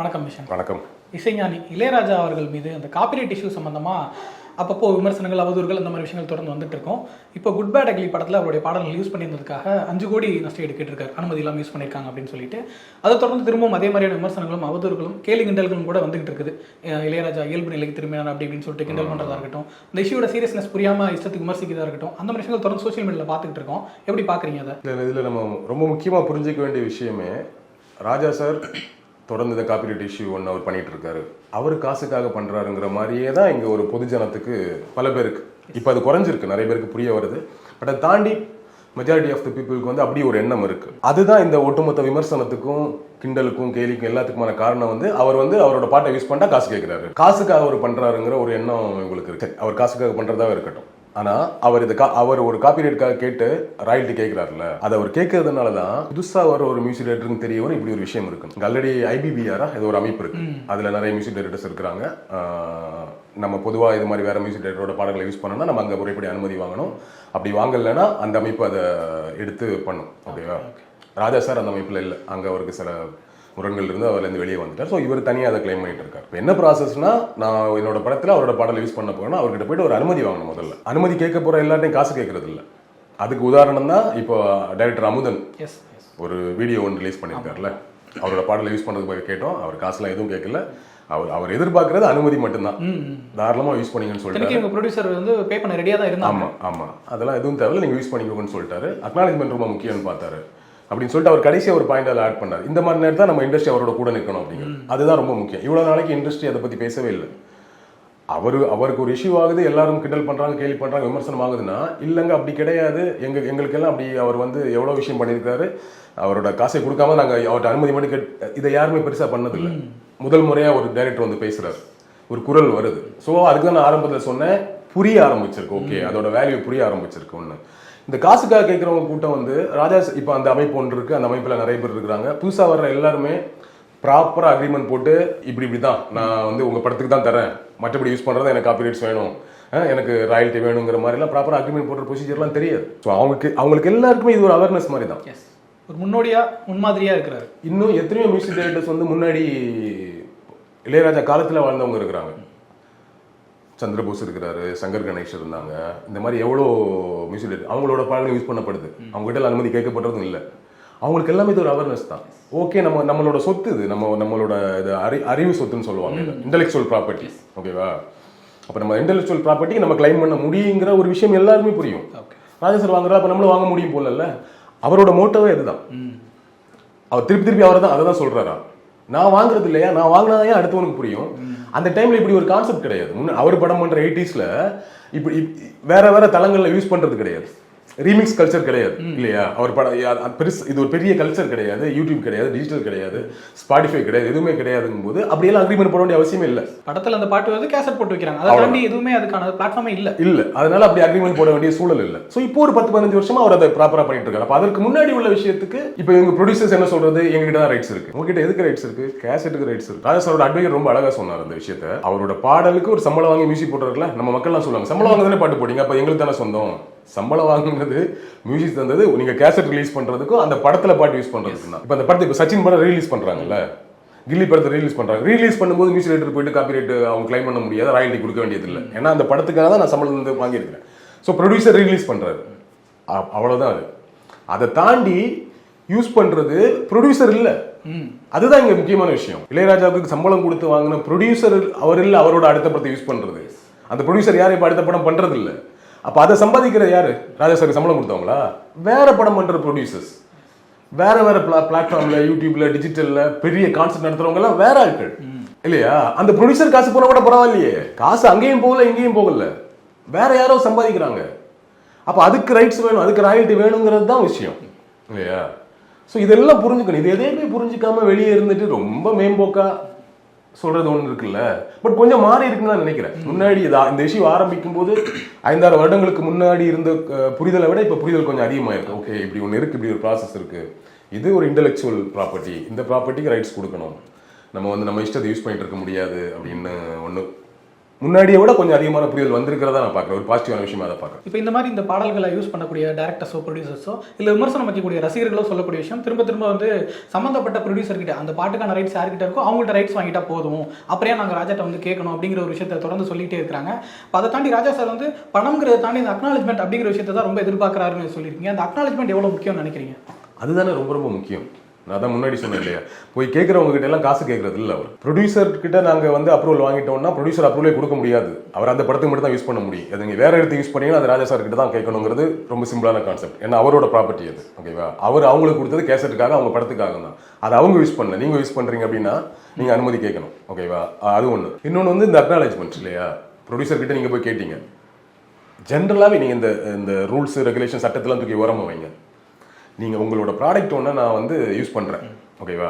வணக்கம் மிஷன். வணக்கம். இசைஞானி இளையராஜா அவர்கள் மீது அந்த காப்பிரைட் இஷ்யூ சம்பந்தமாக அப்பப்போ விமர்சனங்கள், அவதூறுகள், அந்த மாதிரி விஷயங்கள் தொடர்ந்து வந்துட்டு இருக்கோம். இப்போ குட் பேட் அக்லி படத்தில் அவருடைய பாடல்கள் யூஸ் பண்ணியிருந்ததுக்காக 5 கோடி நஷ்டம் எடுக்கிட்டு அனுமதி இல்லாமல் யூஸ் பண்ணியிருக்காங்க அப்படின்னு சொல்லிட்டு அதை தொடர்ந்து திரும்பவும் அதே மாதிரியான விமர்சனங்களும் அவதூறுகளும் கேலி கிண்டல்களும் கூட வந்துகிட்டு இருக்குது. இளையராஜா இயல்பு நிலைக்கு திரும்பினார் அப்படி அப்படின்னு சொல்லிட்டு கிண்டல் பண்ணுறதா இருக்கட்டும், இந்த இஷ்யூட சீரியஸ்னஸ் புரியாமல் இஷ்டத்துக்கு விமர்சிக்கிறதா இருக்கட்டும், அந்த மாதிரி விஷயங்கள் தொடர்ந்து சோஷியல் மீடியாவில் பார்த்துக்கிட்டு இருக்கோம். எப்படி பார்க்குறீங்க அதை? இதில் நம்ம ரொம்ப முக்கியமாக புரிஞ்சிக்க வேண்டிய விஷயமே, ராஜா சார் தொடர்ந்து இந்த காப்பிரைட் இஷ்யூ ஒன்று அவர் பண்ணிட்டு இருக்காரு, அவர் காசுக்காக பண்றாருங்கிற மாதிரியே தான் இங்கே ஒரு பொதுஜனத்துக்கு பல பேருக்கு இப்போ அது குறைஞ்சிருக்கு, நிறைய பேருக்கு புரிய வருது. பட் அதை தாண்டி மெஜாரிட்டி ஆஃப் த பீப்புளுக்கு வந்து அப்படி ஒரு எண்ணம் இருக்கு. அதுதான் இந்த ஒட்டுமொத்த விமர்சனத்துக்கும் கிண்டலுக்கும் கேலிக்கும் எல்லாத்துக்குமான காரணம் வந்து அவர் வந்து அவரோட பாட்டை யூஸ் பண்ணா காசு கேட்கிறாரு, காசுக்காக அவர் பண்றாருங்கிற ஒரு எண்ணம் இவங்களுக்கு இருக்கு. அவர் காசுக்காக பண்றதா இருக்கட்டும், ஆனா அவர் ஒரு காப்பிரைட்காக கேட்டு ராயல்ட்டி கேட்கிறாருல, அதை அவர் கேட்கறதுனாலதான் புதுசா வர ஒரு மியூசிக் டைரக்டருக்கு தெரிய வரும் இப்படி ஒரு விஷயம் இருக்கு. ஆல்ரெடி IBBR இது ஒரு அமைப்பு இருக்கு, அதுல நிறைய மியூசிக் டைரக்டர்ஸ் இருக்கிறாங்க. நம்ம பொதுவா இது மாதிரி வேற மியூசிக் டைரக்டரோட பாடல்களை யூஸ் பண்ணோம்னா நம்ம அங்க முறைப்படி அனுமதி வாங்கணும். அப்படி வாங்கலைன்னா அந்த அமைப்பு அதை எடுத்து பண்ணும். ஓகேவா? ராஜா சார் அந்த அமைப்புல இல்லை, அங்க அவருக்கு சில முரண்கள் இருந்து அவர்லேருந்து வெளியே வந்துட்டார். ஸோ இவர் தனியாக அதை கிளைம் பண்ணிட்டு இருக்காரு. இப்போ என்ன ப்ராசஸ்னா, நான் என்னோட படத்தில் அவரோட பாடல் யூஸ் பண்ண போகிறேன்னா அவர்கிட்ட போயிட்டு ஒரு அனுமதி வாங்கணும். முதல்ல அனுமதி கேட்க போகிற எல்லாத்தையும் காசு கேட்கறது இல்லை. அதுக்கு உதாரணம் தான் இப்போ டைரக்டர் அமுதன் ஒரு வீடியோ ஒன்று ரிலீஸ் பண்ணியிருக்காருல, அவரோட பாடலை யூஸ் பண்ணுறதுக்கு கேட்டோம், அவர் காசுலாம் எதுவும் கேட்கல. அவர் எதிர்பார்க்கறது அனுமதி மட்டும்தான். தாராளமாக யூஸ் பண்ணிங்கன்னு சொல்லிட்டு ப்ரொடியூசர் வந்து பே பண்ண ரெடியாக தான் இருந்தாங்க. ஆமாம் அதெல்லாம் எதுவும் தேவையில்லை, நீங்கள் யூஸ் பண்ணிக்கோங்கன்னு சொல்லிட்டாரு. அக்னாலஜ்மெண்ட் ரொம்ப முக்கியம்னு பார்த்தாரு அப்படின்னு சொல்லிட்டு அவர் கடைசியாக ஒரு பாயிண்ட் அதில் ஆட் பண்ணார். இந்த மாதிரி நேரத்தில் நம்ம இண்டஸ்ட்ரி அவரோட கூட நிற்கணும் அப்படிங்கிறது, அதுதான் ரொம்ப முக்கியம். இவ்வளோ நாளைக்கு இண்டஸ்ட்ரி அதை பற்றி பேசவே இல்லை. அவருக்கு ஒரு இஷ்யூ ஆகுது, எல்லாரும் கிண்டல் பண்ணுறாங்க, கேலி பண்ணுறாங்க, விமர்சனம் ஆகுதுன்னா இல்லைங்க அப்படி கிடையாது, எங்களுக்கெல்லாம் அப்படி அவர் வந்து எவ்வளோ விஷயம் பண்ணியிருக்காரு, அவரோட காசை கொடுக்காம நாங்கள் அவர்கிட்ட அனுமதி மட்டும் இதை யாருமே பெருசாக பண்ணதில்லை. முதல் முறையாக ஒரு டைரக்டர் வந்து பேசுகிறார், ஒரு குரல் வருது. ஸோ அதுக்கு தான் நான் ஆரம்பத்தில் சொன்னேன், புரிய ஆரம்பிச்சிருக்கு. ஓகே, அதோட வேல்யூ புரிய ஆரம்பிச்சிருக்கு. ஒன்று, இந்த காசுக்காக கேட்குறவங்க கூட்டம் வந்து ராஜா இப்போ அந்த அமைப்பு ஒன்று இருக்குது, அந்த அமைப்பில் நிறைய பேர் இருக்கிறாங்க. புதுசாக வர்ற எல்லாருமே ப்ராப்பராக அக்ரிமெண்ட் போட்டு இப்படி தான் நான் வந்து உங்கள் படத்துக்கு தான் தரேன், மற்றபடி யூஸ் பண்ணுறது எனக்கு காப்பிரைட்ஸ் வேணும், எனக்கு ராயல்ட்டி வேணுங்கிற மாதிரிலாம் ப்ராப்பராக அக்ரிமெண்ட் போடுற ப்ரொசீஜர்லாம் தெரியாது. ஸோ அவங்களுக்கு எல்லாருக்குமே இது ஒரு அவேர்னஸ் மாதிரி தான், ஒரு முன்மாதிரியாக இருக்கிறாரு. இன்னும் எத்தனையோ மியூசிக் டைரக்டர்ஸ் வந்து முன்னாடி இளையராஜா காலத்தில் வாழ்ந்தவங்க இருக்கிறாங்க. சந்திரபோஸ் இருக்கிறாரு, சங்கர் கணேஷ் இருந்தாங்க. இந்த மாதிரி எவ்வளோ மியூசிக் டைரக்டர் அவங்களோட பாடல்கள் யூஸ் பண்ணப்படுது, அவங்ககிட்ட அனுமதி கேட்கப்படுறதும் இல்லை. அவங்களுக்கு எல்லாமே இது ஒரு அவேர்னஸ் தான். ஓகே, நம்மளோட சொத்து இது, நம்மளோட இது அறிவு சொத்துன்னு சொல்லுவாங்க, இன்டெலெக்சுவல் ப்ராப்பர்ட்டி. ஓகேவா? அப்போ நம்ம இன்டெலெக்சுவல் ப்ராப்பர்ட்டி நம்ம கிளைம் பண்ண முடியுங்கிற ஒரு விஷயம் எல்லாருமே புரியும். ராஜா சார் வாங்குறா, அப்போ நம்மளும் வாங்க முடியும் போல. அவரோட மோட்டோவே இதுதான். அவர் திருப்பி அவரை தான் அதை தான் சொல்றாரா, நான் வாங்குறது இல்லையா, நான் வாங்கினதான் அடுத்தவனுக்கு புரியும். அந்த டைம்ல இப்படி ஒரு கான்செப்ட் கிடையாது. அவர் படம் பண்ற 80s இப்படி வேற தளங்கள்ல யூஸ் பண்றது கிடையாது. ரீமிக்ஸ் கல்ச்சர் கிடையாது இல்லையா? அவர் படம் பெருசு, இது ஒரு பெரிய கல்ச்சர் கிடையாது. யூடியூப் கிடையாது, டிஜிட்டல் கிடையாது, ஸ்பாட்டிஃபை கிடையாது, எதுவுமே கிடையாதுங்கும் போது அப்படியெல்லாம் அக்ரிமெண்ட் போட வேண்டிய அவசியமே இல்லை. படத்தில் அந்த பாட்டு வந்து கேசட் போட்டு வைக்கிறாங்க, அதை தாண்டி எதுவுமே அதுக்கான பிளாட்ஃபார்மே இல்லை. அதனால அப்படி அக்ரிமெண்ட் போட வேண்டிய சூழல் இல்லை. ஸோ இப்போ ஒரு 10-15 வருஷமா அவர் அதை ப்ராப்பரா பண்ணிட்டு இருக்காரு. அப்போ அதற்கு முன்னாடி உள்ள விஷயத்துக்கு இப்போ எங்க ப்ரொடியூசர்ஸ் என்ன சொல்றது, எங்ககிட்ட தான் ரைட்ஸ் இருக்கு, உங்ககிட்ட எதுக்கு ரைட்ஸ் இருக்கு, கேசட்டுக்கு ரைட்ஸ் இருக்கு. ராஜா சாரோட அட்வைசர் ரொம்ப அழகா சொன்னார் அந்த விஷயத்தை. அவரோட பாடலுக்கு ஒரு சம்பளம் வாங்கி மியூசிக் போட்டுருக்கல, நம்ம மக்கள்லாம் சொல்லுவாங்க சம்பளம் வாங்க தானே பாட்டு போட்டீங்க, அப்போ எங்களுக்கு தானே சொந்தம். சம்பளம் வாங்குறது மியூசிக் தந்தது நீங்க கேசட் ரிலீஸ் பண்றதுக்கும் அந்த படத்துல பாட்டு யூஸ் பண்றதுக்கு தான். இப்போ அந்த படத்தை இப்போ சச்சின் படம் ரிலீஸ் பண்றாங்கல்ல, கில்லி படத்தை ரிலீஸ் பண்றாங்க. ரிலீஸ் பண்ணும்போது மியூசிக் டைரக்டர் போயிட்டு காப்பிரைட் அவங்க கிளைம் பண்ண முடியாது, ராயல்ட்டி கொடுக்க வேண்டியது இல்லை. ஏன்னா அந்த படத்துக்காக தான் நான் சம்பளம் வந்து வாங்கியிருக்கிறேன். ஸோ ப்ரொடியூசர் ரிலீஸ் பண்றாரு, அவ்வளவுதான். அது அதை தாண்டி யூஸ் பண்றது ப்ரொடியூசர் இல்ல. அதுதான் இங்க முக்கியமான விஷயம். இளையராஜாவுக்கு சம்பளம் கொடுத்து வாங்கின ப்ரொடியூசர் அவர் இல்ல, அவரோட அடுத்த படத்தை யூஸ் பண்றது. அந்த ப்ரொடியூசர் யாரும் இப்ப அடுத்த படம் பண்றது இல்ல. அப்ப அதை சம்பாதிக்கிற யாரு? ராஜா சாருக்கு சம்பளம் கொடுத்தவங்களா? வேற படம் பண்ற ப்ரொடியூசர்ஸ், வேற பிளாட்ஃபார்ம்ல, யூடியூப்ல, டிஜிட்டல்ல பெரிய கான்செப்ட் நடத்துறவங்க எல்லாம் வேற ஆட்கள் இல்லையா? அந்த ப்ரொடியூசர் காசு போன கூட பரவாயில்லையே, காசு அங்கேயும் போகல இங்கேயும் போகல, வேற யாரோ சம்பாதிக்கிறாங்க. அப்ப அதுக்கு ரைட்ஸ் வேணும், அதுக்கு ராயல்ட்டி வேணுங்கிறது தான் விஷயம் இல்லையா? ஸோ இதெல்லாம் புரிஞ்சுக்கணும். இது எதையுமே புரிஞ்சுக்காம வெளியே இருந்துட்டு ரொம்ப மேம்போக்கா சொல்றது ஒன்று இருக்குல்ல. பட் கொஞ்சம் மாறி இருக்குன்னு நான் நினைக்கிறேன். முன்னாடி இந்த இஷ்யூ ஆரம்பிக்கும் போது 5-6 வருடங்களுக்கு முன்னாடி இருந்த புரிதலை விட இப்போ புரிதல் கொஞ்சம் அதிகமாயிருக்கு. ஓகே, இப்படி ஒன்று இருக்கு, இப்படி ஒரு ப்ராசஸ் இருக்கு, இது ஒரு இன்டெலெக்சுவல் ப்ராப்பர்ட்டி, இந்த ப்ராப்பர்ட்டிக்கு ரைட்ஸ் கொடுக்கணும், நம்ம இஷ்டத்தை யூஸ் பண்ணிட்டு இருக்க முடியாது அப்படின்னு ஒன்று முன்னாடியை விட கொஞ்சம் அதிகமான புரிதல் வந்திருக்கிறதா நான் பார்க்குறேன். ஒரு பாசிட்டிவான விஷயமா அதை பார்க்குறேன். இப்போ இந்த மாதிரி இந்த பாடல்களை யூஸ் பண்ணக்கூடிய டேரக்டர்ஸோ ப்ரொடியூசர்ஸோ இல்லை விமர்சனம் வைக்கக்கூடிய ரசிகர்களோ சொல்லக்கூடிய விஷயம் திரும்ப திரும்ப வந்து சம்மந்தப்பட்ட ப்ரொடியூசர் கிட்ட அந்த பாட்டுக்கான ரைட்ஸ் யார்கிட்ட இருக்கோ அவங்கள்ட்ட ரைட்ஸ் வாங்கிட்டா போதும், அப்புறம் நாங்கள் ராஜாட்ட வந்து கேட்கணும் அப்படிங்கிற ஒரு விஷயத்தை தொடர்ந்து சொல்லிட்டே இருக்கிறாங்க. இப்போ அதை தாண்டி ராஜா சார் வந்து பணம்ங்கிறத தாண்டி இந்த அக்னாலஜ்மெண்ட் அப்படிங்கிற விஷயத்தை தான் ரொம்ப எதிர்பார்க்குறாருன்னு சொல்லியிருக்கீங்க. அந்த அக்னாலஜ்மெண்ட் எவ்வளோ முக்கியம்னு நினைக்கிறீங்க? அதுதானே ரொம்ப ரொம்ப முக்கியம். நான் தான் முன்னாடி சொன்னேன் இல்லையா, போய் கேட்குறவங்க கிட்ட எல்லாம் காசு கேட்கறது இல்லை. அவர் ப்ரொடியூசர் கிட்ட நாங்கள் வந்து அப்ரூவல் வாங்கிட்டோம்னா ப்ரொடியூசர் அப்ரூவலே கொடுக்க முடியாது. அவர் அந்த படத்துக்கு மட்டும் தான் யூஸ் பண்ண முடியும். அது நீங்கள் வேற எடுத்து யூஸ் பண்ணீங்கன்னா அது ராஜா சார் கிட்ட தான் கேட்கணுங்கிறது ரொம்ப சிம்பிளான கான்செப்ட். ஏன்னா அவரோட ப்ராப்பர்ட்டி அது. ஓகேவா, அவர் அவங்களுக்கு கொடுத்தது கேசட்டுக்காக, அவங்க படத்துக்காக தான். அதை அவங்க யூஸ் பண்ணல, நீங்கள் யூஸ் பண்ணுறீங்க அப்படின்னா நீங்கள் அனுமதி கேட்கணும். ஓகேவா, அது ஒன்று. இன்னொன்று வந்து இந்த அக்னாலஜ்மெண்ட் இல்லையா, ப்ரொடியூசர் கிட்ட நீங்கள் போய் கேட்டீங்க. ஜென்ரலாகவே நீங்கள் இந்த ரூல்ஸ் ரெகுலேஷன் சட்டத்தெல்லாம் தூக்கி உரமா வைங்க. நீங்கள் உங்களோட ப்ராடக்ட் ஒன்று நான் வந்து யூஸ் பண்ணுறேன். ஓகேவா,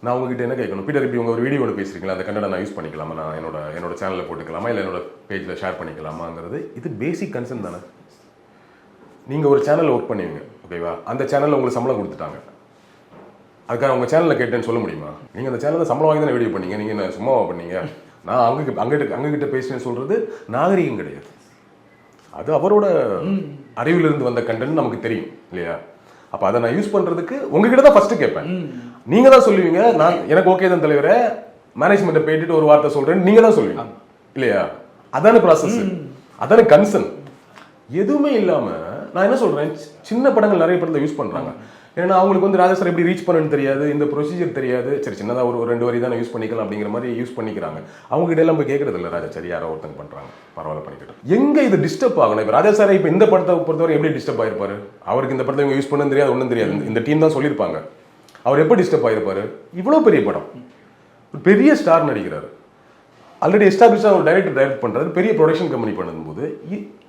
நான் உங்ககிட்ட என்ன கேட்கணும், பீட்டர் இப்படி உங்கள் ஒரு வீடியோ ஒன்று பேசுறீங்களா, அந்த கண்டென்ட் நான் யூஸ் பண்ணிக்கலாமா, நான் என்னோட சேனலில் போட்டுக்கலாமா, இல்லை என்னோட பேஜில் ஷேர் பண்ணிக்கலாமாங்கிறது இது பேசிக் கன்சர்ன் தானே. நீங்கள் ஒரு சேனலில் ஒர்க் பண்ணுவீங்க. ஓகேவா, அந்த சேனலில் உங்களுக்கு சம்பளம் கொடுத்துட்டாங்க, அதுக்காக உங்கள் சேனலில் கேட்டேன்னு சொல்ல முடியுமா? நீங்கள் அந்த சேனலில் சம்பளம் வாங்கி தானே வீடியோ பண்ணீங்க, நீங்கள் என்ன சும்மாவா பண்ணீங்க? நான் அங்ககிட்ட பேசுறேன்னு சொல்கிறது நாகரிகம் கிடையாது. அது அவரோட அறிவிலிருந்து வந்த கண்டென்ட் நமக்கு தெரியும் இல்லையா. அப்ப அதை நான் யூஸ் பண்றதுக்கு உங்ககிட்ட தான் ஃபர்ஸ்ட் கேட்பேன். நீங்க தான் சொல்லுவீங்க, நான் எனக்கு ஓகே தான் தலைவரே, மேனேஜ்மெண்ட்டை போயிட்டு ஒரு வார்த்தை சொல்றேன், நீங்க தான் சொல்லுவீங்க இல்லையா. அதான ப்ராசஸ், அதான கன்சர்ன். எதுவுமே இல்லாம நான் என்ன சொல்றேன், சின்ன படங்கள் நிறைய படத்தை யூஸ் பண்றாங்க. ஏன்னா அவங்களுக்கு வந்து ராஜா சார் எப்படி ரீச் பண்ணணும்னு தெரியாது, இந்த ப்ரொசீஜர் தெரியாது. சரி, சின்னதாக ஒரு 2 வரி தான் யூஸ் பண்ணிக்கலாம் அப்படிங்கிற மாதிரி யூஸ் பண்ணிக்கிறாங்க. அவங்க கிட்ட எல்லாம் போய் கேட்கறது இல்லை, ராஜா சரி யாரோ ஒருத்தங்க பண்றாங்க, பரவாயில்ல பண்ணிக்கிட்டோம். எங்க இது டிஸ்டர்ப் ஆகணும்? இப்போ ராஜா சார் இப்போ இந்த படத்தை பொறுத்தவரை எப்படி டிஸ்டர்ப் ஆயிருப்பாரு? அவருக்கு இந்த படத்தை இவங்க யூஸ் பண்ணணும் தெரியாது, ஒன்றும் தெரியாது. இந்த டீம் தான் சொல்லியிருப்பாங்க. அவர் எப்போ டிஸ்டர்ப் ஆயிருப்பாரு? இவ்வளோ பெரிய படம், ஒரு பெரிய ஸ்டார் நடிக்கிறாரு, ஆல்ரெடி எஸ்டாப்ளிஷாக ஒரு டைரக்ட் பண்றாரு, பெரிய ப்ரொடக்ஷன் கம்பெனி பண்ணும்போது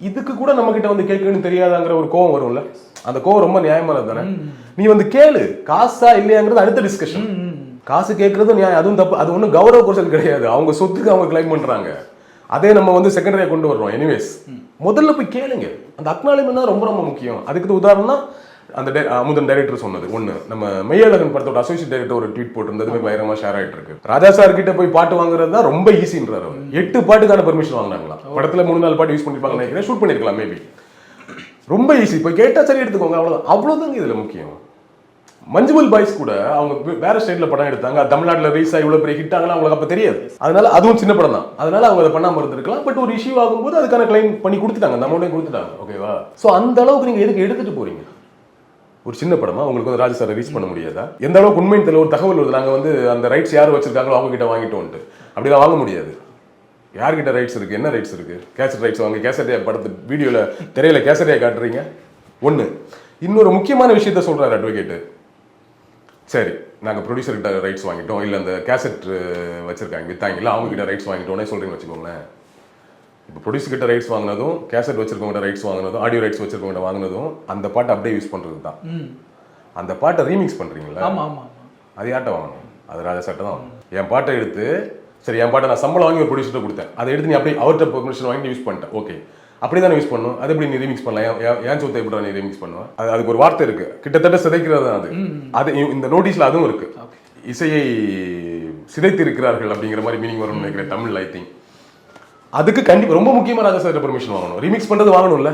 இதுக்கு கூட நம்ம கிட்ட வந்து கேட்கணும்னு தெரியாதாங்கிற ஒரு கோவம் வரும்ல. அந்த கோவம் ரொம்ப நியாயமானது தானே. நீ வந்து கேளு, காசா இல்லையாங்கிறது அடுத்த டிஸ்கஷன். காசு கேட்கறதும் நியாயம், அதுவும் தப்பு. அது ஒன்றும் கௌரவ குறைச்சல் கிடையாது, அவங்க சொத்துக்கு அவங்க கிளைம் பண்றாங்க. அதே நம்ம வந்து செகண்டரியா கொண்டு வர்றோம். எனிவேஸ், முதல்ல போய் கேளுங்க. அந்த அக்னாலஜ்மெண்ட் தான் ரொம்ப ரொம்ப முக்கியம். அதுக்கு உதாரணம்னா அந்த அமுதன் டைரக்டர் சொன்னது ஒண்ணு. நம்ம மெய்யழகன் படத்தோட அசோசியேட் டைரக்டர் ஒரு ட்வீட் போட்டிருந்தது பயங்கரமா ஷேர் ஆயிட்டு இருக்கு. ராஜா சார் கிட்ட போய் பாட்டு வாங்குறது தான் ரொம்ப ஈஸின்றாரு. 8 பாட்டுக்கான பெர்மிஷன் வாங்கினாங்களா, படத்துல 3-4 பாட்டு யூஸ் பண்ணிருப்பாங்க நினைக்கிறேன், ஷூட் பண்ணிருக்கலாம் மேபி. ரொம்ப ஈஸி, போய் கேட்டா சரி எடுத்துக்கோங்க, அவ்வளவுதான். அவ்வளவுதாங்க இதுல முக்கியம். மஞ்சுமல் பாய்ஸ் கூட அவங்க வேற ஸ்டேட்ல படம் எடுத்தாங்க, தமிழ்நாட்டுல ரீல்ஸ் இவ்வளவு பெரிய ஹிட் ஆகலாம் அவங்களுக்கு அப்ப தெரியாது. அதனால அதுவும் சின்ன படம் தான், அதனால அவங்க அதை பண்ணாம இருந்திருக்கலாம். பட் ஒரு இஷ்யூ ஆகும்போது அதுக்கான கிளைம் பண்ணி கொடுத்துட்டாங்க, அந்த அமௌண்ட்டையும் கொடுத்துட்டாங்க. ஓகேவா, சோ அந்த அளவுக்கு நீங்க எதுக்கு எடுத்துட்டு போறீங்க? ஒரு சின்ன படமா உங்களுக்கு வந்து ராஜா சார் ரீச் பண்ண முடியாதா? எந்த அளவுக்கு உண்மையின் தெரியல, ஒரு தகவல் வருது, நாங்க வந்து அந்த ரைட்ஸ் யார் வச்சிருக்காங்களோ அவங்க கிட்ட வாங்கிட்டோம்ட்டு. அப்படிலாம் வாங்க முடியாது. யார்கிட்ட ரைட்ஸ் இருக்கு, என்ன ரைட்ஸ் இருக்கு? கேசட் ரைட்ஸ் வாங்க, கேசட்டே படத்து வீடியோல திரையில கேசட்டே காட்டுறீங்க ஒண்ணு. இன்னொரு முக்கியமான விஷயத்த சொல்றாரு அட்வொகேட். சரி, நாங்க ப்ரொடியூசர் கிட்ட ரைட்ஸ் வாங்கிட்டோம், இல்ல அந்த கேசட் வச்சிருக்காங்க வித்தாங்கல்ல அவங்க கிட்ட ரைட்ஸ் வாங்கிட்டோம்னே சொல்றீங்கன்னு வச்சுக்கோங்களேன். இப்போ ப்ரொடியூசர் கிட்ட ரைட்ஸ் வாங்கினதும், கேசட் வச்சிருக்கவங்க ரைட்ஸ் வாங்கினதும், ஆடியோ ரைட்ஸ் வச்சிருக்கவங்க வாங்கினதும் அந்த பாட்டை அப்படியே யூஸ் பண்றது தான். அந்த பாட்டை ரீமிக்ஸ் பண்றீங்களா, அது யார்ட்ட வாங்கணும்? அது ராஜா சார்ட்ட தான் வாங்கணும். என் பாட்டை எடுத்து, சரி என் பாட்டை நான் சம்பளம் வாங்கி ஒரு ப்ரொடியூசர்ட்ட கொடுத்தேன், அதை எடுத்து நீ அப்படியே அவர்கிட்ட பெர்மிஷன் வாங்கி யூஸ் பண்ணிட்டேன், ஓகே, அப்படி தானே யூஸ் பண்ணணும். அது எப்படி நீ ரீமிக்ஸ் பண்ணலாம்? ஏன் சொத்தை எப்படி நீ ரீமிக்ஸ் பண்ணுவா? அதுக்கு ஒரு வார்த்தை இருக்கு, கிட்டத்தட்ட சிதைக்கிறது தான் அது. அது இந்த நோட்டீஸ்ல அதுவும் இருக்கு, இசையை சிதைத்து இருக்கிறார்கள் அப்படிங்கிற மாதிரி மீனிங் வரும்னு நினைக்கிறேன் தமிழ்ல. ஐ திங்க் அதுக்கு கண்டிப்பா ரொம்ப முக்கியமா ராஜா சார் பெர்மிஷன் வாங்கணும். ரீமிக்ஸ் பண்றது வாங்கணும்ல.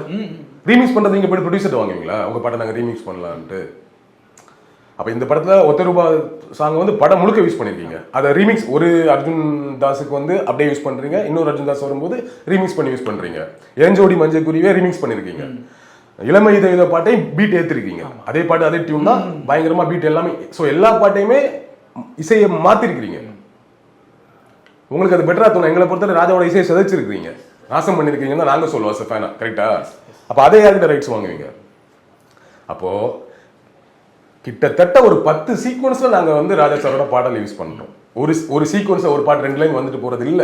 ரீமிக்ஸ் பண்றது நீங்க போய் ப்ரொடியூசர் வாங்குவீங்களா, உங்க பாட்டை நாங்க ரீமிக்ஸ் பண்ணலான்ட்டு? அப்ப இந்த படத்துல ஒத்த ரூபாய் சாங் வந்து படம் முழுக்க யூஸ் பண்ணிருக்கீங்க, அதை ரீமிக்ஸ் ஒரு அர்ஜுன் தாஸுக்கு வந்து அப்படியே யூஸ் பண்றீங்க, இன்னொரு அர்ஜுன் தாஸ் வரும்போது ரீமிக்ஸ் பண்ணி யூஸ் பண்றீங்க. ஏஞ்சோடி மஞ்சள் குருவியே ரீமிக்ஸ் பண்ணிருக்கீங்க. இளமை இத பாட்டையும் பீட் ஏத்திருக்கீங்க, அதே பாட்டு அதே டியூன் தான், பயங்கரமா பீட் எல்லாமே. சோ எல்லா பாட்டையுமே இசையை மாத்திருக்கீங்க. உங்களுக்கு அது பெட்டரா தோணும். எங்களை பொறுத்தவரை ராஜாவோட இசையை சிதைச்சிருக்கீங்க, நாசம் பண்ணிருக்கீங்கன்னு தான் நாங்க சொல்லுவோம் சஃபானா, கரெக்டா? அப்ப அதே யார்கிட்ட ரைட்ஸ் வாங்குவீங்க? அப்போ கிட்டத்தட்ட ஒரு 10 சீக்வன்ஸ்ல நாங்க வந்து ராஜா சாரோட பாடல் யூஸ் பண்றோம். ஒரு சீக்வன்ஸ் ஒரு பாட்டு 2 லைன் வந்துட்டு போறது இல்ல.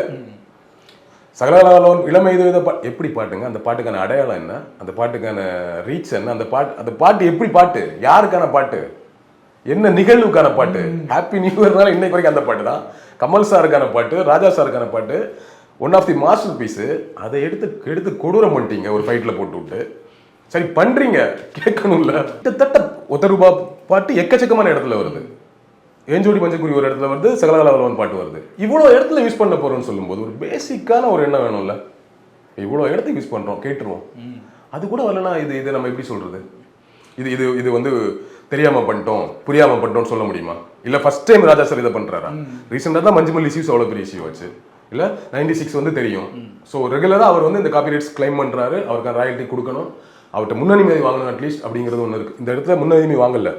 சகலகலாவலோன் இளமை இது எப்படி பாட்டுங்க? அந்த பாட்டுக்கான அடையாளம் என்ன? அந்த பாட்டுக்கான ரீச் என்ன? அந்த பாட்டு எப்படி பாட்டு? யாருக்கான பாட்டு? என்ன நிகழ்வுக்கான பாட்டு? ஹாப்பி நியூ இயர்னால இன்னைக்கு வரைக்கும் அந்த பாட்டு தான். கமல் சாருக்கான பாட்டு, ராஜா சாருக்கான பாட்டு, one of the masterpiece. அதை எடுத்து கொடூரம் பண்ணிட்டீங்க ஒரு ஃபைட்ல போட்டு விட்டு. சரி பண்றீங்க, கேட்கணும்ல. கிட்டத்தட்ட ஒத்த ரூபாய் பாட்டு எக்கச்சக்கமான இடத்துல வருது. ஏஞ்சோடி மஞ்சக்குடி ஒரு இடத்துல வருது, சகலகலாவலவன் பாட்டு வருது. இவ்வளோ இடத்துல யூஸ் பண்ண போறோம்னு சொல்லும்போது ஒரு பேசிக்கான ஒரு எண்ணம் வேணும்ல. இவ்வளோ இடத்துக்கு யூஸ் பண்றோம், கேட்டுருவோம். அது கூட வரலன்னா இது நம்ம எப்படி சொல்றது? இது வந்து தெரியாம பண்ணிட்டோம், புரியாம பண்ணிட்டோம்னு சொல்ல முடியுமா? இல்ல ஃபர்ஸ்ட் டைம் ராஜா சார் இதை பண்றாரா? ரீசெண்டா தான் மஞ்சுமல் இஷ்யூஸ் அவ்வளோ பெரிய இஷ்யூ ஆச்சு இல்ல. 96 வந்து தெரியும். ஸோ ரெகுலரா அவர் வந்து இந்த காப்பிரைட்ஸ் கிளைம் பண்றாரு, அவருக்கு ராயல்ட்டி கொடுக்கணும், அவர்கிட்ட முன்னுரிமை வாங்கணும் அட்லீஸ்ட் அப்படிங்கிறது ஒன்று இருக்கு. இந்த இடத்துல முன்னுரிமை வாங்கல,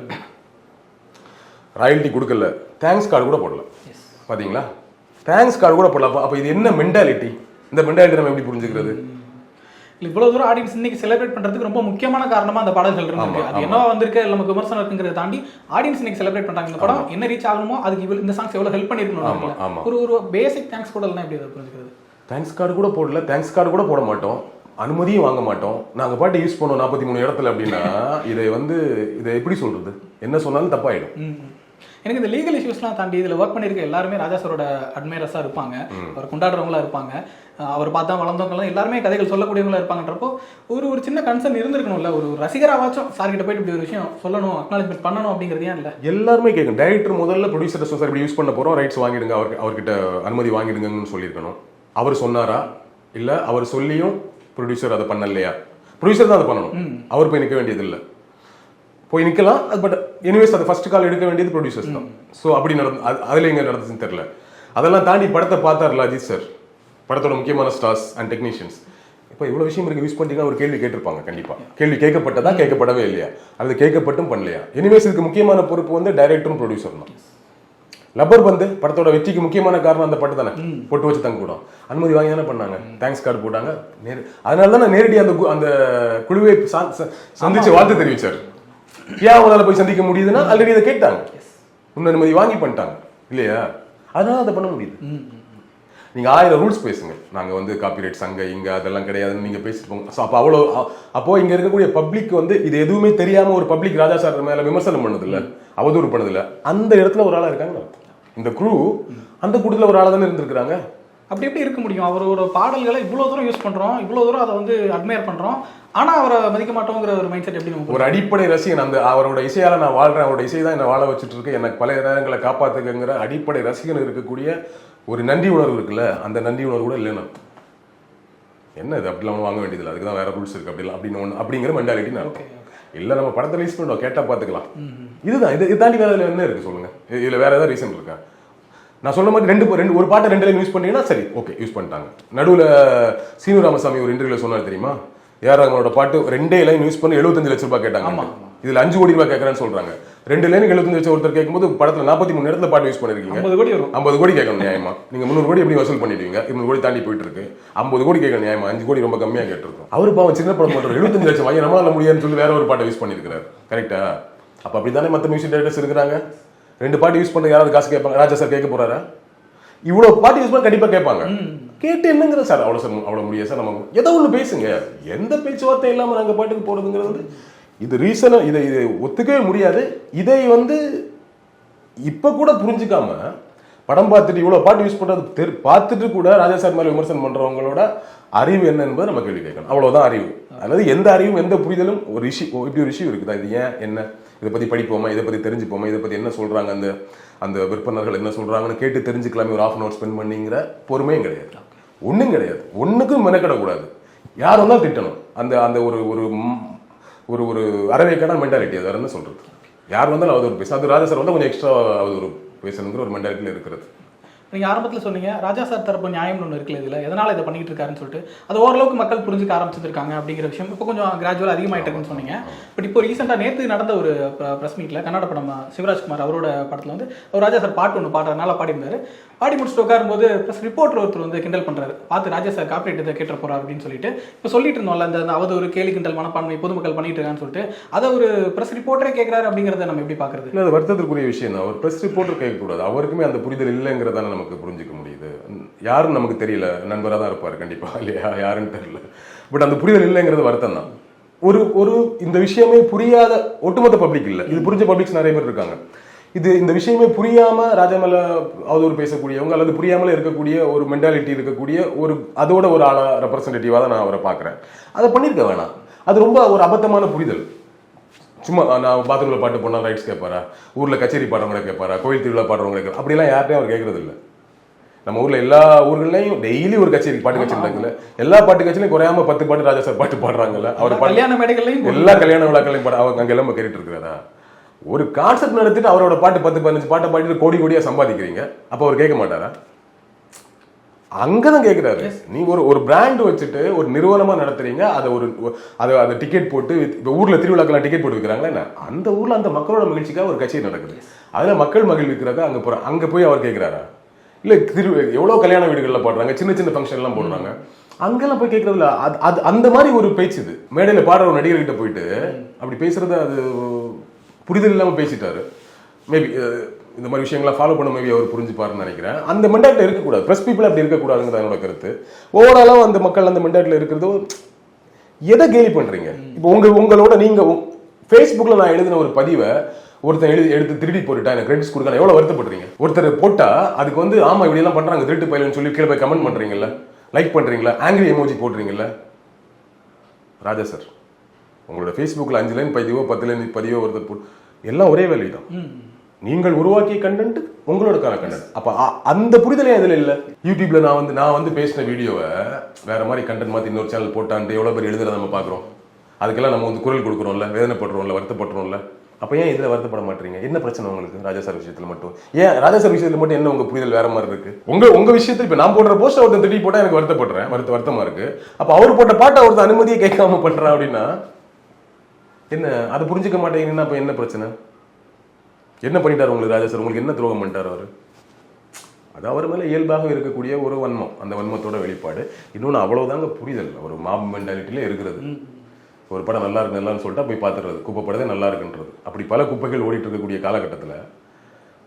ராயல்ட்டி கொடுக்கல, தேங்க்ஸ் கார்டு கூட போடல. பாத்தீங்களா, தேங்க்ஸ் கார்டு கூட போடல. அப்ப இது என்ன மென்டாலிட்டி? இந்த மென்டாலிட்டி நம்ம எப்படி புரிஞ்சுக்கிறது? இவ்வளவு தூரம் ஆடியன்ஸ் இன்னைக்கு செலிப்ரேட் பண்றதுக்கு ரொம்ப முக்கியமான காரணமா அந்த பாடல்கள் இருக்கு. அது என்னவா வந்திருக்கு, நமக்கு விமர்சனம் இருக்குங்கிறத தாண்டி ஆடியன்ஸ் இன்னைக்கு செலிப்ரேட் பண்றாங்க. இந்த படம் என்ன ரீச் ஆகணுமோ அதுக்கு இந்த சாங்ஸ் எவ்வளவு ஹெல்ப் பண்ணிருக்கணும். ஒரு பேசிக் தேங்க்ஸ் கூட இல்லைன்னா எப்படி அதை புரிஞ்சுக்கிறது? தேங்க்ஸ் கார்டு கூட போடல, தேங்க்ஸ் கார்டு கூட போட மாட்டோம், அனுமதியும் வாங்க மாட்டோம், நாங்க பாட்டு யூஸ் பண்ணோம் 43 இடத்துல அப்படின்னா இதை எப்படி சொல்றது? என்ன சொன்னாலும் தப்பாயிடும். எனக்கு இந்த லீகல் இஷ்யூஸ்லாம் தாண்டி இதில் ஒர்க் பண்ணியிருக்க எல்லாருமே ராஜா சாரோட அட்மைரஸாக இருப்பாங்க, அவர் கொண்டாடுறவங்களா இருப்பாங்க, அவர் பார்த்தா வளர்ந்தவங்களாம் எல்லாருமே கதைகள் சொல்லக்கூடியவங்களா இருப்பாங்கன்றப்போ ஒரு சின்ன கன்சர்ன் இருந்திருக்கணும்ல. ஒரு ரசிகராவாச்சும் சார்கிட்ட போயிட்டு இப்படி ஒரு விஷயம் சொல்லணும், அக்னாலஜ்மெண்ட் பண்ணணும் அப்படிங்கிறது ஏன் இல்லை? எல்லாருமே கேட்கும். டைரக்டர் முதல்ல ப்ரொடியூசர் சார் இப்படி யூஸ் பண்ண போகிறோம், ரைட்ஸ் வாங்கிடுங்க, அவர்கிட்ட அனுமதி வாங்கிடுங்கன்னு சொல்லியிருக்கணும். அவர் சொன்னாரா? இல்லை அவர் சொல்லியும் ப்ரொடியூசர் அதை பண்ணலையா? ப்ரொடியூசர் தான் அதை பண்ணணும், அவர் போய் நிற்க வேண்டியது இல்லை. போய் நிற்கலாம், பட் எனிவேஸ் அது ஃபர்ஸ்ட் கால் எடுக்க வேண்டியது ப்ரொடியூசர்ஸ் தான். ஸோ அப்படி அதில் எங்கே நடந்துச்சுன்னு தெரியல. அதெல்லாம் தாண்டி படத்தை பார்த்தார்ல அஜித் சார், படத்தோட முக்கியமான ஸ்டார்ஸ் அண்ட் டெக்னீஷியன்ஸ், இப்போ இவ்வளோ விஷயம் இருக்கு யூஸ் பண்ணிட்டீங்கன்னா ஒரு கேள்வி கேட்டிருப்பாங்க. கண்டிப்பாக கேள்வி கேட்கப்பட்டதா, கேட்கப்படவே இல்லையா, அது கேட்கப்பட்டும் பண்ணலையா? எனிவேஸ் இதுக்கு முக்கியமான பொறுப்பு வந்து டைரக்டரும் ப்ரொடியூசர் தான். லப்பர் பந்து படத்தோட வெற்றிக்கு முக்கியமான காரணம் அந்த பாட்டு தானே, பொட்டு வச்சு தங்க கூட அனுமதி வாங்கி தானே பண்ணாங்க, தேங்க்ஸ் கார்டு போட்டாங்க. அதனால தான் நேரடியாக அந்த குழுவை சந்திச்சு வாழ்த்து தெரிவிச்சார். ஏன் அவங்களால போய் சந்திக்க முடியுதுன்னா ஆல்ரெடி இதை கேட்டாங்க, முன் அனுமதி வாங்கி பண்ணிட்டாங்க இல்லையா? அதனால அதை பண்ண முடியுது. நீங்க 1000 ரூல்ஸ் பேசுங்க, நாங்க வந்து காப்பிரைட்ஸ் அங்க இங்க அதெல்லாம் கிடையாதுன்னு நீங்க பேசிட்டு போங்க. அப்போ இங்க இருக்கக்கூடிய பப்ளிக் வந்து இது எதுவுமே தெரியாம ஒரு பப்ளிக் ராஜா சார் மேல விமர்சனம் பண்ணது இல்ல, அவதூறு பண்ணது இல்ல, அந்த இடத்துல ஒரு ஆளா இருக்காங்க. இந்த குரூ அந்த கூட்டத்தில் ஒரு ஆளா தானே இருந்திருக்கிறாங்க. அப்படி எப்படி இருக்க முடியும்? அவர் ஒரு பாடல்களை இவ்வளவு தூரம் யூஸ் பண்றோம், இவ்வளவு தூரம் அதை வந்து அட்மையர் பண்றோம், ஆனா அவரை மதிக்க மாட்டோங்கிற ஒரு மைண்ட் செட் எப்படி? ஒரு அடிப்படை ரசிகன், அந்த அவரோட இசையால நான் வாழ்றேன், அவரோட இசை தான் என்ன வாழ வச்சுட்டு இருக்கு, எனக்கு பல நேரங்களை காப்பாத்துக்குங்கிற அடிப்படை ரசிகன் இருக்கக்கூடிய ஒரு நன்றி உணர்வு இருக்குல்ல, அந்த நன்றி உணர்வு கூட இல்லைன்னு என்ன இது அப்படிலாம் வாங்க வேண்டியதில்லை, அதுக்கு தான் வேற ரூல்ஸ் இருக்கு அப்படிலாம் அப்படின்னு ஒன்று அப்படிங்கிற மென்டாலிட்டி நான் இல்லை. நம்ம படத்தை ரிலீஸ் பண்ணுவோம், கேட்டால் பார்த்துக்கலாம். இதுதான் இது தாண்டி வேற என்ன இருக்கு சொல்லுங்க? இதில் வேற ஏதாவது ரீசன் இருக்கா? நான் சொன்ன மாதிரி ஒரு பாட்டை 2 லைன் யூஸ் பண்ணீங்கன்னா சரி ஓகே யூஸ் பண்ணிட்டாங்க. நடுவில் சீனு ராமசாமி ஒரு இன்டர்வியூல சொன்னார் தெரியுமா, ஏஆர் ரஹ்மானோட பாட்டு 2 லைன் யூஸ் பண்ணி 75 லட்சம் ரூபாய் கேட்டாங்க, இதுல 5 கோடி ரூபாய் கேட்கறேன்னு சொல்றாங்க. 2 லைனுக்கு 75 லட்சம் ஒருத்தர் கேட்கும்போது படத்துல 43 இடத்துல பாட்டு யூஸ் பண்ணிருக்கீங்க, 50 கோடி கேட்கணும் நியாயமா? நீங்க 300 கோடி எப்படி வசூல் பண்ணிடுவீங்க? 200 கோடி தாண்டி போயிட்டு இருக்கு, 50 கோடி கேட்கணும் நியாயமா? 5 கோடி ரொம்ப கம்மியா கேட்டிருக்கோம். அவரு பாவம் சின்ன படம் பண்ற 75 லட்சம் வாங்கி நம்மளால முடியாதுன்னு சொல்லி வேற ஒரு பாட்டை யூஸ் பண்ணிருக்காரு. கரெக்டா? அப்ப அப்படித்தானே மத்த மியூசிக் டைரக்டர்ஸ் இருக்கிறாங்க. 2 பாட்டு யூஸ் பண்ண யாராவது காசு கேட்பாங்க? ராஜா சார் கேட்க போறாரா? இவ்வளவு பாட்டு யூஸ் பண்ண கண்டிப்பா கேட்பாங்க. கேட்டு என்னங்கிற சார் அவ்வளவு முடியாது சார், நம்ம ஏதோ ஒண்ணு பேசுங்க, எந்த பேச்சுவார்த்தை இல்லாம நாங்க பாட்டுக்கு போறதுங்கிறது இது ரீசனா இதை ஒத்துக்கவே முடியாது. இதை வந்து இப்ப கூட புரிஞ்சுக்காம படம் பார்த்துட்டு இவ்வளவு பாட்டு யூஸ் பண்றது பார்த்துட்டு கூட ராஜா சார் மேல விமர்சனம் பண்றவங்களோட அறிவு என்ன என்பதை நம்ம கேள்வி கேட்கணும். அவ்வளவுதான் அறிவு. அதாவது எந்த அறிவும் எந்த புரிதலும் ஒரு இப்படி ஒரு இஷ்யூ இருக்குதா, இது ஏன் என்ன, இதை பத்தி படிப்போமா, இதை பத்தி தெரிஞ்சுப்போமா, இதை பத்தி என்ன சொல்றாங்க அந்த விற்பனர்கள் என்ன சொல்றாங்கன்னு கேட்டு தெரிஞ்சுக்கலாமே ஒரு 1/2 hour ஸ்பெண்ட் பண்ணிங்கிற பொறுமையும் கிடையாது, ஒன்றும் கிடையாது. ஒன்றுக்கும் மெனக்கிடக்கூடாது, யார் வந்தாலும் திட்டணும். அந்த ஒரு ஒரு ஒரு அறவைக்கான மென்டாலிட்டி அது என்ன சொல்றது, யார் வந்தாலும் அவதூறு பேச, அது ராஜா சார் வந்து கொஞ்சம் எக்ஸ்ட்ரா அவதூறு பேசணுங்கிற ஒரு மென்டாலிட்டியில் இருக்கிறது. நீங்கள் ஆரம்பத்தில் சொன்னீங்க ராஜா சார் தரப்பு நியாயம்னு ஒன்று இருக்குல்ல, இதில் எதனால் இதை பண்ணிட்டு இருக்காருன்னு சொல்லிட்டு அது ஓரளவுக்கு மக்கள் புரிஞ்சுக்க ஆரம்பிச்சிருக்காங்க அப்படிங்கிற விஷயம் இப்போ கொஞ்சம் கிராஜுவலாக அதிகமாகிட்டு இருக்குன்னு சொன்னீங்க. பட் இப்போ ரீசெண்டாக நேற்று நடந்த ஒரு ப்ரெஸ் மீட்டில் கன்னட படம் சிவராஜ்குமார் அவரோட படத்தில் வந்து அவர் ராஜா சார் பாட்டு ஒன்று பாடுறதுனால பாடியிருந்தாரு. பாடி முடிச்சுட்டு உட்காரும்போது ப்ரெஸ் ரிப்போர்ட்டர் ஒருத்தர் வந்து கிண்டல் பண்ணுறாரு, பார்த்து ராஜா சார் காப்பிரைட் இதை கேட்டு போகிறார் அப்படின்னு சொல்லிட்டு இப்போ சொல்லிட்டு இருந்தோம்ல, அந்த அவதூறு கேலி கிண்டல் மனப்பான்மை பொதுமக்கள் பண்ணிட்டு இருக்கான்னு சொல்லிட்டு அதை ஒரு ப்ரெஸ் ரிப்போர்ட்டரே கேட்குறாரு அப்படிங்கிறத நம்ம எப்படி பார்க்குறது? இல்லை, அது வருத்தத்திற்குரிய விஷயம் தான். அவர் ப்ரெஸ் ரிப்போர்ட்டர் கேட்கக்கூடாது, அவருக்குமே அந்த புரிதல் இல்லைங்கிறதான நமக்கு புரிஞ்சுக்க முடியுது. யாரும் நமக்கு தெரியல, நண்பராக தான் இருப்பார் கண்டிப்பா இல்லையா, யாருன்னு தெரியல. பட் அந்த புரிதல் இல்லைங்கிறது வருத்தம் தான். ஒரு இந்த விஷயமே புரியாத ஒட்டுமொத்த பப்ளிக் இல்லை, இது புரிஞ்ச பப்ளிக்ஸ் நிறைய பேர் இருக்காங்க. இந்த விஷயமே புரியாம ராஜாமல அவதூறு பேசக்கூடியவங்க அல்லது புரியாமல இருக்கக்கூடிய ஒரு மென்டாலிட்டி இருக்கக்கூடிய அதோட ஒரு ஆளா ரெப்ரசன்டேட்டிவா தான் நான் அவரை பார்க்குறேன். அதை பண்ணியிருக்க வேணாம், அது ரொம்ப ஒரு அபத்தமான புரிதல். சும்மா நான் பாத்ரூம்ல பாட்டு போனா ரைட்ஸ் கேட்பாரா, ஊர்ல கச்சேரி பாடுறவங்கள கேட்பாரா, கோயில் திருவிழா பாடுறவங்கள கேட்பாரா, அப்படிலாம் யார்ட்டையும் அவர் கேட்கறது இல்லை. நம்ம ஊர்ல எல்லா ஊர்களையும் டெய்லி ஒரு கச்சேரி பாட்டு கச்சேரி நடக்குதுல, எல்லா பாட்டு கச்சேரியும் குறையாம 10 பாட்டு ராஜா சார் பாட்டு பாடுறாங்கல்ல, அவர் கல்யாண மேடைகள்லையும் எல்லா கல்யாண விழாக்களையும் அவங்க எல்லாம் கேட்டுட்டு இருக்கிறதா? ஒரு கான்செப்ட் நடத்திட்டு அவரோட பாட்டு 10-15 பாட்டை பாடிட்டு கோடி கோடியா சம்பாதிக்கிறீங்க, அப்ப அவர் கேட்க மாட்டாரா? அங்கதான் கேட்கிறாரு. நீ ஒரு பிராண்ட் வச்சுட்டு ஒரு நிறுவனமா நடத்துறீங்க, அதை டிக்கெட் போட்டு, இப்ப ஊர்ல திருவிழாக்கெல்லாம் டிக்கெட் போட்டு வைக்கிறாங்களா என்ன, அந்த ஊர்ல அந்த மக்களோட மகிழ்ச்சிக்காக ஒரு கச்சேரி நடக்குது, அதுல மக்கள் மகிழ்விக்கிறாங்க, அங்க போய் அவர் கேட்கிறாரா? இல்ல எவ்வளவு கல்யாண வீடுகள்ல பாடுறாங்க, சின்ன சின்ன ஃபங்க்ஷன் எல்லாம் போடுறாங்க, அங்கெல்லாம் போய் கேட்கறதுல அது அந்த மாதிரி ஒரு பேச்சு. இது மேடையில பாடுற ஒரு நடிகர்கிட்ட போயிட்டு அப்படி பேசுறது அது புரிதல் இல்லாம பேசிட்டாரு. மேபி இந்த மாதிரி விஷயங்களை ஃபாலோ பண்ண மேபி அவர் புரிஞ்சுப்பாருன்னு நினைக்கிறேன். அந்த மெண்டாட்டில் இருக்கக்கூடாது, ப்ரெஸ் பீப்புள் அப்படி இருக்கக்கூடாதுங்கிறது என்னோட கருத்து. ஓவராலாக அந்த மக்கள் அந்த மெண்டாட்டில் இருக்கிறது எதை கேலி பண்றீங்க? இப்போ உங்களோட நீங்க ஃபேஸ்புக்கில் நான் எழுதின ஒரு பதிவை ஒருத்தன் எடுத்து திருடி போட்டுட்டா எனக்கு கிரெடிட்ஸ் கொடுக்க எவ்வளவு வருத்தப்படுறீங்க? ஒருத்தர் போட்டா அதுக்கு ஆமா இப்படி எல்லாம் பண்றாங்க திருட்டு பயிலன்னு சொல்லி கீழே போய் கமெண்ட் பண்றீங்கல்ல, லைக் பண்றீங்களா, ஆங்கிரி எமோஜி போடுறீங்கல்ல. ராஜா சார் உங்களோட ஃபேஸ்புக்கில் 5 லைன் பதிவோ 10 லைன் பதிவோ ஒருத்தர் போட்டு எல்லாம் ஒரே வேலை தான். நீங்கள் உருவாக்கிய கண்டென்ட் உங்களோடக்கான கண்டென்ட். அப்ப அந்த புரிதலே அதுல இல்ல. யூடியூப்ல நான் வந்து பேசின வீடியோவை வேற மாதிரி கண்டென்ட் மாத்தி இன்னொரு சேனல் போட்டான்ட்டு எவ்வளவு பேர் எழுதுறத நம்ம பாக்குறோம். அதுக்கெல்லாம் நம்ம குரல் கொடுக்குறோம்ல, வேதனைப்படுறோம்ல, வருத்தப்படுறோம்ல. அப்ப ஏன் இதுல வருத்தப்பட மாட்டீங்க? என்ன பிரச்சனை உங்களுக்கு ராஜா சார் விஷயத்துல மட்டும்? ஏன் ராஜா சார் விஷயத்துல மட்டும் என்ன உங்க புரிதல் வேற மாதிரி இருக்கு? உங்க விஷயத்துல இப்ப நான் போடுற போஸ்ட் ஒருத்தன் திடீர் போட்டா எனக்கு வருத்தப்படுறேன், வருத்தமா இருக்கு. அப்ப அவர் போட்ட பாட்டை ஒருத்தர் அனுமதியை கேட்காம பண்றான் அப்படின்னா என்ன? அதை புரிஞ்சுக்க மாட்டேங்கன்னா அப்ப என்ன பிரச்சனை? என்ன பண்ணிட்டாரு உங்களுக்கு ராஜா சார்? உங்களுக்கு என்ன துரோகம் பண்ணிட்டார் அவரு? அது அவர் மேல இயல்பாக இருக்கக்கூடிய ஒரு வன்மம், அந்த வன்மத்தோட வெளிப்பாடு. இன்னொன்னு அவ்வளவுதாங்க புரிதல், ஒரு மாப் மென்டாலிட்டியில இருக்கிறது. ஒரு படம் நல்லா இருக்கு நல்லான்னு சொல்லிட்டா போய் பார்த்துறது, குப்பைப்படதே நல்லா இருக்குன்றது. அப்படி பல குப்பைகள் ஓடிட்டு இருக்கக்கூடிய காலகட்டத்தில்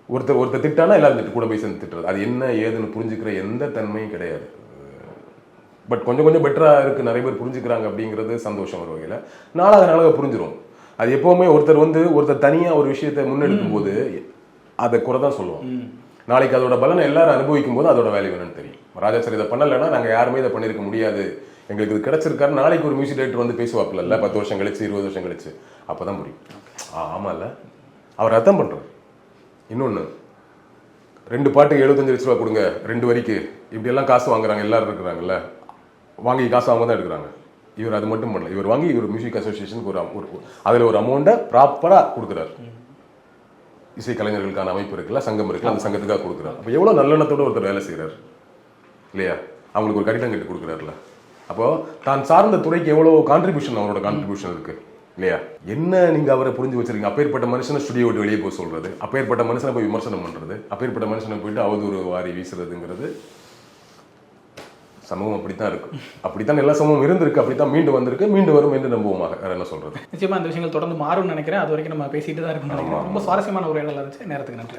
ஒருத்தர் திட்டானா எல்லாரும் கூட போய் சேர்ந்து திட்டுறது, அது என்ன ஏதுன்னு புரிஞ்சுக்கிற எந்த தன்மையும் கிடையாது. பட் கொஞ்சம் பெட்டரா இருக்கு, நிறைய பேர் புரிஞ்சுக்கிறாங்க அப்படிங்கிறது சந்தோஷம். ஒரு வகையில் நாளாக புரிஞ்சிடும். அது எப்பவுமே ஒருத்தர் தனியா ஒரு விஷயத்தை முன்னெடுக்கும் போது அதை குறை தான் சொல்லுவோம். நாளைக்கு அதோட பலனை எல்லாரும் அனுபவிக்கும் போது அதோட வேல்யூ என்னன்னு தெரியும். ராஜா சார் இதை பண்ணலைன்னா நாங்கள் யாருமே இதை பண்ணியிருக்க முடியாது, எங்களுக்கு இது கிடைச்சிருக்காரு. நாளைக்கு ஒரு மியூசிக் டைரக்டர் வந்து பேசுவாப்பில்ல 10 வருஷம் கழிச்சு 20 வருஷம் கழிச்சு, அப்பதான் புரியும். ஆமா இல்ல, அவர் அர்த்தம் பண்றாரு. இன்னொன்னு 2 பாட்டுக்கு 75 லட்ச ரூபா கொடுங்க 2 வரிக்கு, இப்படி எல்லாம் காசு வாங்குறாங்க எல்லாரும் இருக்கிறாங்கல்ல, வாங்கி காசு அவங்க தான் எடுக்கிறாங்க. இவர் அது மட்டும் பண்ணல, இவர் வாங்கி இவர் மியூசிக் அசோசியேஷனுக்கு அதுல ஒரு அமௌண்ட்டை ப்ராப்பரா கொடுக்குறாரு. இசை கலைஞர்களுக்கான அமைப்பு இருக்குல்ல, சங்கம் இருக்குல்ல, அந்த சங்கத்துக்காக கொடுக்குறாரு. அப்போ எவ்வளவு நல்லெண்ணத்தோட ஒருத்தர் வேலை செய்யறாரு இல்லையா? அவங்களுக்கு ஒரு கட்டிடம் கட்டி கொடுக்குறாருல. அப்போ தான் சார்ந்த துறைக்கு எவ்வளவு கான்ட்ரிபியூஷன், அவரோட கான்ட்ரிபியூஷன் இருக்கு இல்லையா? என்ன நீங்க அவரை புரிஞ்சு வச்சிருக்கீங்க? அப்பேற்பட்ட மனுஷனை ஸ்டுடியோ விட்டு வெளியே போக சொல்றது, அப்பேற்பட்ட மனுஷனை போய் விமர்சனம் பண்றது, அப்பேற்பட்ட மனுஷனை போயிட்டு அவதூறு வாரி வீசுறதுங்கிறது சமூகம் அப்படித்தான் இருக்கு. அப்படித்தான் எல்லா சமூகம் இருந்திருக்கு, அப்படித்தான் மீண்டு வந்திருக்கு, மீண்டு வரும் என்று நம்புவோமாக. வேற என்ன சொல்றது? நிச்சயமா இந்த விஷயங்கள் தொடர்ந்து மாறும்னு நினைக்கிறேன். அது வரைக்கும் நம்ம பேசிட்டு தான் இருக்கோம். ரொம்ப சுவாரஸ்யமான ஒரு இடத்துல இருந்துச்சு. நேரத்துக்கு நன்றி.